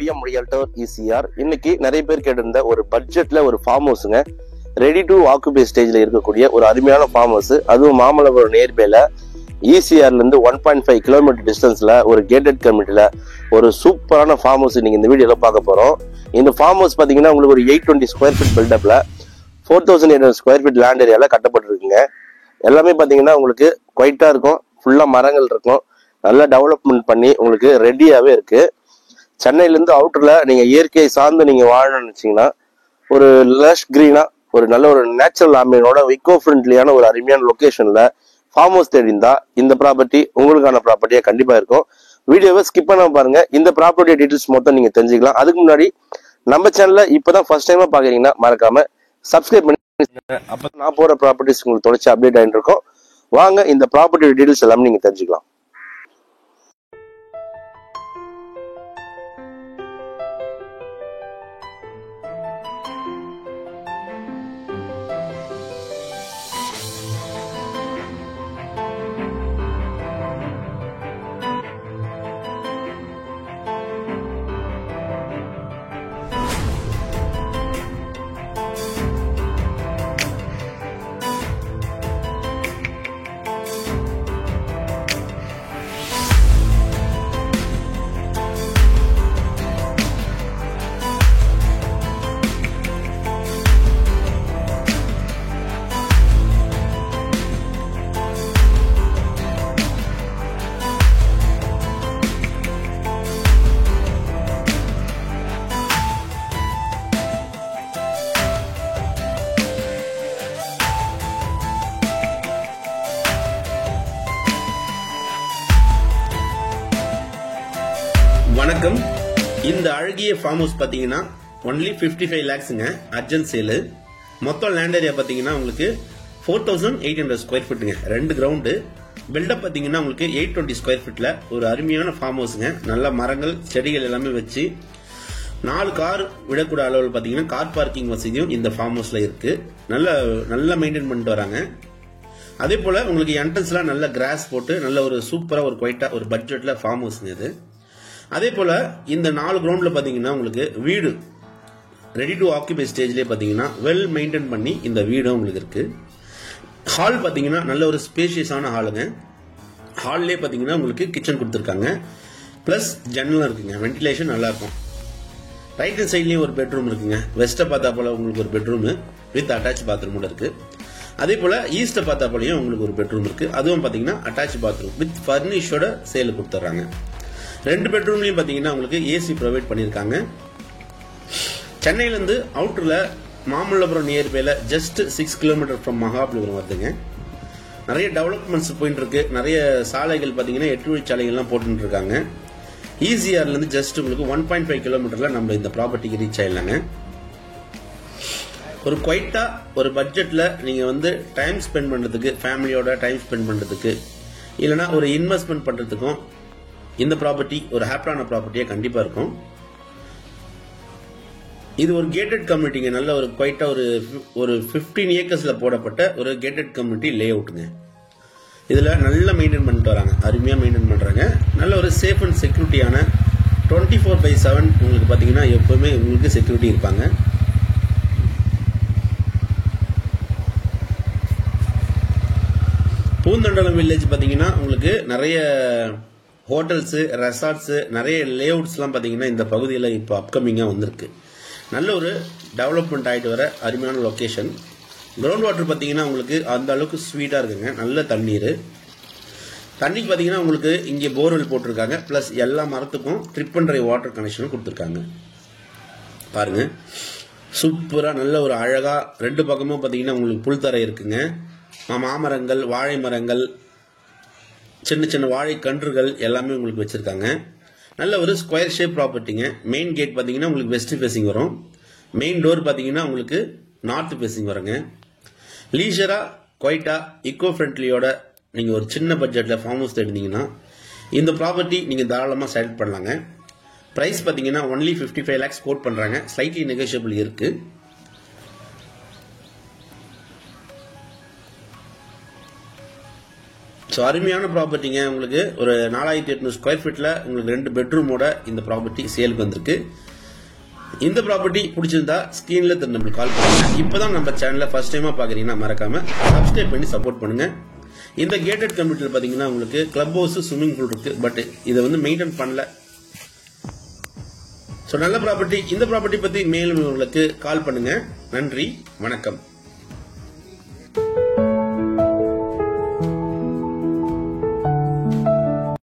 PM realtor ECR. இன்னைக்கு நிறைய பேர் கேட்டிருந்த ஒரு பட்ஜெட்ல ஒரு ஃபார்ம் ஹவுஸுங்க, ரெடி டு ஆக்குபை ஸ்டேஜ்ல இருக்கக்கூடிய ஒரு அருமையான ஃபார்ம் ஹவுஸ். அதுவும் மாமல்லபுரம் நியர்பைல ECRல இருந்து 1.5 கிலோமீட்டர் டிஸ்டன்ஸ்ல ஒரு கேட்டட் கம்யூனிட்டில ஒரு சூப்பரான ஃபார்ம் ஹவுஸ் நீங்க இந்த வீடியோல பார்க்க போறோம். இந்த ஃபார்ம் ஹவுஸ் பாத்தீங்கன்னா உங்களுக்கு ஒரு 820 ஸ்கொயர் ஃபீட் பில்டப்ல 4800 ஸ்கொயர் ஃபீட் லேண்ட் ஏரியால கட்டப்பட்டிருக்குங்க. எல்லாமே பாத்தீங்கன்னா உங்களுக்கு குவைட்டா இருக்கும், ஃபுல்லா மரங்கள் இருக்கும், நல்லா டெவலப்மெண்ட் பண்ணி உங்களுக்கு ரெடியாவே இருக்கு. சென்னையில இருந்து அவுட்டர்ல நீங்க இயற்கை சார்ந்து நீங்க வாழணும்னு வச்சீங்கன்னா ஒரு லஷ் கிரீனா ஒரு நல்ல ஒரு நேச்சுரல் ஆம்பியனோட இக்கோ ஃப்ரெண்ட்லியான ஒரு அருமையான லொகேஷன்ல ஃபார்ம் ஹவுஸ் தேடிந்தா இந்த ப்ராப்பர்ட்டி உங்களுக்கான ப்ராப்பர்ட்டியா கண்டிப்பா இருக்கும். வீடியோவை ஸ்கிப் பண்ணாம பாருங்க. இந்த ப்ராப்பர்ட்டி டீடைல்ஸ் மொத்தம் நீங்க தெரிஞ்சுக்கலாம். அதுக்கு முன்னாடி நம்ம சேனல்ல இப்பதான் ஃபர்ஸ்ட் டைமா பாக்குறீங்கன்னா மறக்காம சப்ஸ்கிரைப் பண்ணி அப்ப நான் போற ப்ராப்பர்ட்டிஸ் உங்களுக்கு தொடர்ச்சி அப்டேட் ஆகிட்டு இருக்கும். வாங்க இந்த ப்ராப்பர்ட்டி டீடைல்ஸ் எல்லாமே நீங்க தெரிஞ்சுக்கலாம். வணக்கம். இந்த அழகிய ஃபார்ம் ஹவுஸ் பாத்தீங்கன்னா ஒன்லி 55 lakhsங்க, அர்ஜென்ட் சேலு. மொத்தம் லேண்ட் ஏரியா பாத்தீங்கன்னா உங்களுக்கு 4800 ஸ்கொயர் ஃபீட்டுங்க, 2 கிரவுண்டு. பில்டப் பாத்தீங்கன்னா உங்களுக்கு 820 ஸ்கொயர் ஃபீட்ல ஒரு அருமையான ஃபார்ம் ஹவுஸ்ங்க. நல்ல மரங்கள் செடிகள் எல்லாமே வச்சு 4 கார் விடக்கூட அளவில் பாத்தீங்கன்னா கார் பார்க்கிங் வசதியும் இந்த ஃபார்ம் ஹவுஸ்ல இருக்கு. நல்ல மெயின்டைன் பண்ணிட்டு வராங்க. அதே போல உங்களுக்கு என்ட்ரன்ஸ்லாம் நல்ல கிராஸ் போட்டு நல்ல ஒரு சூப்பரா ஒரு குவைட்டா ஒரு பட்ஜெட்ல ஃபார்ம் ஹவுஸ்ங்க இது. அதே போல இந்த 4 கிரவுண்ட்ல பாத்தீங்கன்னா உங்களுக்கு வீடு ரெடி டு ஆக்குபை ஸ்டேஜ்லயே பாத்தீங்கன்னா வெல் மெயின்டைன் பண்ணி இந்த வீடு உங்களுக்கு இருக்கு. ஹால் பாத்தீங்கன்னா நல்ல ஒரு ஸ்பேஷியஸான ஹாலுங்க. ஹால்லே பாத்தீங்கன்னா உங்களுக்கு கிச்சன் கொடுத்துருக்காங்க, பிளஸ் ஜன்னலும் இருக்குங்க, வென்டிலேஷன் நல்லா இருக்கும். ரைட் ஹேண்ட் சைட்லயும் ஒரு பெட்ரூம் இருக்குங்க. வெஸ்ட பார்த்தா போல உங்களுக்கு ஒரு பெட்ரூம் வித் அட்டாச் பாத்ரூமோட இருக்கு. அதே போல ஈஸ்ட பார்த்தா போலயும் உங்களுக்கு ஒரு பெட்ரூம் இருக்கு. அதுவும் பாத்தீங்கன்னா அட்டாச் பாத்ரூம் வித் ஃபர்னிஷோட சேல் கொடுத்துறாங்க. 2 பெட்ரூம்லயும் பாத்தீங்கன்னா உங்களுக்கு ஏசி ப்ரொவைட் பண்ணிருக்காங்க. சென்னையில இருந்து அவுட்டர்ல மாமல்லபுரம் நியர்பைல ஜஸ்ட் 6 கிலோமீட்டர் ஃப்ரம் மகாபலிபுரம் வருதுங்க. நிறைய டெவலப்மெண்ட்ஸ் போயிட்டு இருக்கு. நிறைய சாலைகள் பாத்தீங்கன்னா 8 வழி சாலைகள்லாம் போட்டு இருக்காங்க. ECRல இருந்து ஜஸ்ட் உங்களுக்கு 1.5 கிலோமீட்டர்ல நம்ம இந்த ப்ராப்பர்ட்டிக்கு ரீச் ஆயிடலாங்க. ஒரு குவைட்டா ஒரு பட்ஜெட்ல நீங்க வந்து டைம் ஸ்பெண்ட் பண்றதுக்கு, ஃபேமிலியோட டைம் ஸ்பெண்ட் பண்றதுக்கு, இல்லைன்னா ஒரு இன்வெஸ்ட்மெண்ட் பண்றதுக்கும் இந்த ப்ராப்பர்ட்டி ஒரு ஹாப்பியான ப்ராப்பர்ட்டியா கண்டிப்பா இருக்கும். இது ஒரு கேட்டட் கம்யூனிட்டிங்க. நல்ல ஒரு குவைட்டா ஒரு 15 ஏக்கர்ஸ்ல போடப்பட்ட ஒரு கேட்டட் கம்யூனிட்டி லே அவுட்டுங்க. இதுல நல்லா மெயின்டைன் பண்ணிட்டு வராங்க, அருமையா மெயின்டைன் பண்றாங்க. நல்ல ஒரு சேஃப் அண்ட் செக்யூரிட்டியான 24/7 உங்களுக்கு பாத்தீங்கன்னா எப்பவுமே உங்களுக்கு செக்யூரிட்டி இருப்பாங்க. பூந்தண்டலம் வில்லேஜ் பாத்தீங்கன்னா உங்களுக்கு நிறைய ஹோட்டல்ஸ், ரெசார்ட்ஸ், நிறைய லே அவுட்ஸ் எல்லாம் பாத்தீங்கன்னா இந்த பகுதியில் இப்போ அப்கமிங்கா வந்திருக்கு. நல்ல ஒரு டெவலப்மெண்ட் ஆயிட்டு வர அருமையான லொகேஷன். கிரவுண்ட் வாட்டர் பாத்தீங்கன்னா உங்களுக்கு அந்த அளவுக்கு ஸ்வீட்டா இருக்குங்க. நல்ல தண்ணீர். தண்ணிக்கு பாத்தீங்கன்னா உங்களுக்கு இங்கே போர்வெல் போட்டிருக்காங்க, பிளஸ் எல்லா மரத்துக்கும் ட்ரிப் அண்ட் ட்ரைவ் வாட்டர் கனெக்ஷனும் கொடுத்துருக்காங்க. பாருங்க, சூப்பரா நல்ல ஒரு அழகா 2 பக்கமும் பாத்தீங்கன்னா உங்களுக்கு புல்தரை இருக்குங்க. மாமரங்கள், வாழை மரங்கள், சின்ன சின்ன வாழை கன்றுகள் எல்லாமே உங்களுக்கு வச்சிருக்காங்க. நல்ல ஒரு ஸ்கொயர் ஷேப் ப்ராப்பர்ட்டிங்க. மெயின் கேட் பாத்தீங்கன்னா உங்களுக்கு வெஸ்ட் ஃபேசிங் வரும். மெயின் டோர் பாத்தீங்கன்னா உங்களுக்கு நார்த் ஃபேசிங் வருங்க. லீஷரா குவைட்டா இக்கோ ஃப்ரெண்ட்லியோட நீங்க ஒரு சின்ன பட்ஜெட்ல ஃபார்ம் ஹவுஸ் எடுத்தீங்கன்னா இந்த ப்ராப்பர்ட்டி நீங்க தாராளமா செலக்ட் பண்ணலாங்க. பிரைஸ் பாத்தீங்கன்னா ஒன்லி 55 lakhs கோட் பண்றாங்க. ஸ்லைட்லி நெகோஷியபிள் இருக்கு. ஸோ அருமையான ப்ராப்பர்ட்டிங்க. உங்களுக்கு ஒரு 4800 ஸ்கொயர் ஃபீட்ல உங்களுக்கு 2 பெட்ரூமோட இந்த ப்ராப்பர்ட்டி சேலுக்கு வந்திருக்கு. இந்த ப்ராப்பர்ட்டி பிடிச்சிருந்தா ஸ்கிரீன்ல நம்மளுக்கு கால் பண்ணுங்க. இப்பதான் நம்ம சேனலை ஃபர்ஸ்ட் டைமா பாக்குறீங்கன்னா மறக்காம சப்ஸ்கிரைப் பண்ணி சப்போர்ட் பண்ணுங்க. இந்த கேட்டட் கம்யூனிட்டியில் பாத்தீங்கன்னா உங்களுக்கு கிளப் ஹவுஸ், ஸ்விம்மிங் பூல் இருக்கு. பட் இதை வந்து மெயின்டைன் பண்ணல. ஸோ நல்ல ப்ராப்பர்ட்டி. இந்த ப்ராப்பர்ட்டி பத்தி மேலும் உங்களுக்கு கால் பண்ணுங்க. நன்றி, வணக்கம்.